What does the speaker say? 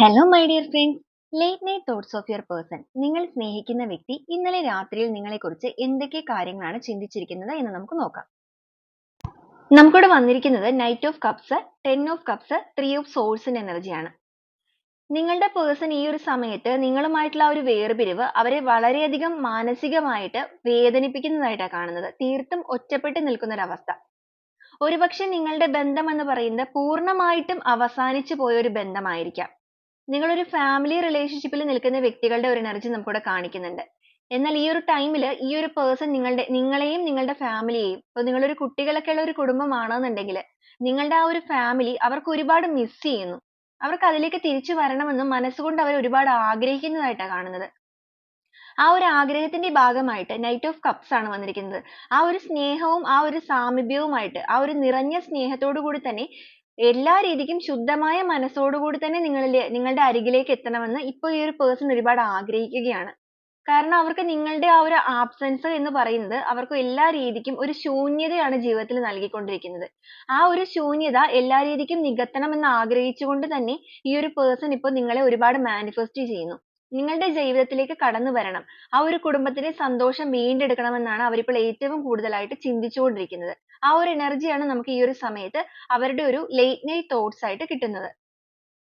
Hello my dear friends, late night thoughts of your person. നിങ്ങൾ സ്നേഹിക്കുന്ന വ്യക്തി ഇന്നലെ രാത്രിയിൽ നിങ്ങളെക്കുറിച്ച് എന്തൊക്കെ കാര്യങ്ങളാണ് ചിന്തിച്ചിരിക്കുന്നത് എന്ന് നമുക്ക് നോക്കാം. നമുക്കിവിടെ വന്നിരിക്കുന്നത് knight of cups, 10 of cups, 3 of സോഴ്സിന്റെ എനർജിയാണ്. നിങ്ങളുടെ പേഴ്സൺ ഈ ഒരു സമയത്ത് നിങ്ങളുമായിട്ടുള്ള ആ ഒരു വേർപിരിവ് അവരെ വളരെയധികം മാനസികമായിട്ട് വേദനിപ്പിക്കുന്നതായിട്ടാണ് കാണുന്നത്. തീർത്തും ഒറ്റപ്പെട്ട് നിൽക്കുന്ന ഒരവസ്ഥ. ഒരുപക്ഷെ നിങ്ങളുടെ ബന്ധം എന്ന് പറയുന്നത് പൂർണ്ണമായിട്ടും അവസാനിച്ചു പോയ ഒരു ബന്ധമായിരിക്കാം. നിങ്ങളൊരു ഫാമിലി റിലേഷൻഷിപ്പിൽ നിൽക്കുന്ന വ്യക്തികളുടെ ഒരു എനർജി നമുക്കിവിടെ കാണിക്കുന്നുണ്ട്. എന്നാൽ ഈ ഒരു ടൈമിൽ ഈ ഒരു പേഴ്സൺ നിങ്ങളെയും നിങ്ങളുടെ ഫാമിലിയെയും, ഇപ്പോൾ നിങ്ങളൊരു കുട്ടികളൊക്കെ ഉള്ള ഒരു കുടുംബമാണെന്നുണ്ടെങ്കിൽ നിങ്ങളുടെ ആ ഒരു ഫാമിലി അവർക്ക് ഒരുപാട് മിസ് ചെയ്യുന്നു. അവർക്ക് അതിലേക്ക് തിരിച്ചു വരണമെന്നും മനസ്സുകൊണ്ട് അവർ ഒരുപാട് ആഗ്രഹിക്കുന്നതായിട്ടാണ് കാണുന്നത്. ആ ഒരു ആഗ്രഹത്തിന്റെ ഭാഗമായിട്ട് നൈറ്റ് ഓഫ് കപ്സ് ആണ് വന്നിരിക്കുന്നത്. ആ ഒരു സ്നേഹവും ആ ഒരു സാമീപ്യവുമായിട്ട്, ആ ഒരു നിറഞ്ഞ സ്നേഹത്തോടു കൂടി തന്നെ എല്ലാ രീതിക്കും ശുദ്ധമായ മനസ്സോടുകൂടി തന്നെ നിങ്ങളുടെ അരികിലേക്ക് എത്തണമെന്ന് ഇപ്പോൾ ഈ ഒരു പേഴ്സൺ ഒരുപാട് ആഗ്രഹിക്കുകയാണ്. കാരണം അവർക്ക് നിങ്ങളുടെ ആ ഒരു ആബ്സെൻസ് എന്ന് പറയുന്നത് അവർക്ക് എല്ലാ രീതിക്കും ഒരു ശൂന്യതയാണ് ജീവിതത്തിൽ നൽകിക്കൊണ്ടിരിക്കുന്നത്. ആ ഒരു ശൂന്യത എല്ലാ രീതിക്കും നികത്തണമെന്ന് ആഗ്രഹിച്ചുകൊണ്ട് തന്നെ ഈ ഒരു പേഴ്സൺ ഇപ്പോൾ നിങ്ങളെ ഒരുപാട് മാനിഫെസ്റ്റ് ചെയ്യുന്നു. നിങ്ങളുടെ ജീവിതത്തിലേക്ക് കടന്നു വരണം. ആ ഒരു കുടുംബത്തിന്റെ സന്തോഷം വീണ്ടെടുക്കണമെന്നാണ് അവരിപ്പോൾ ഏറ്റവും കൂടുതലായിട്ട് ചിന്തിച്ചുകൊണ്ടിരിക്കുന്നത്. ആ ഒരു എനർജിയാണ് നമുക്ക് ഈ ഒരു സമയത്ത് അവരുടെ ഒരു ലേറ്റ് നൈറ്റ് തോട്ട്സ് ആയിട്ട് കിട്ടുന്നത്.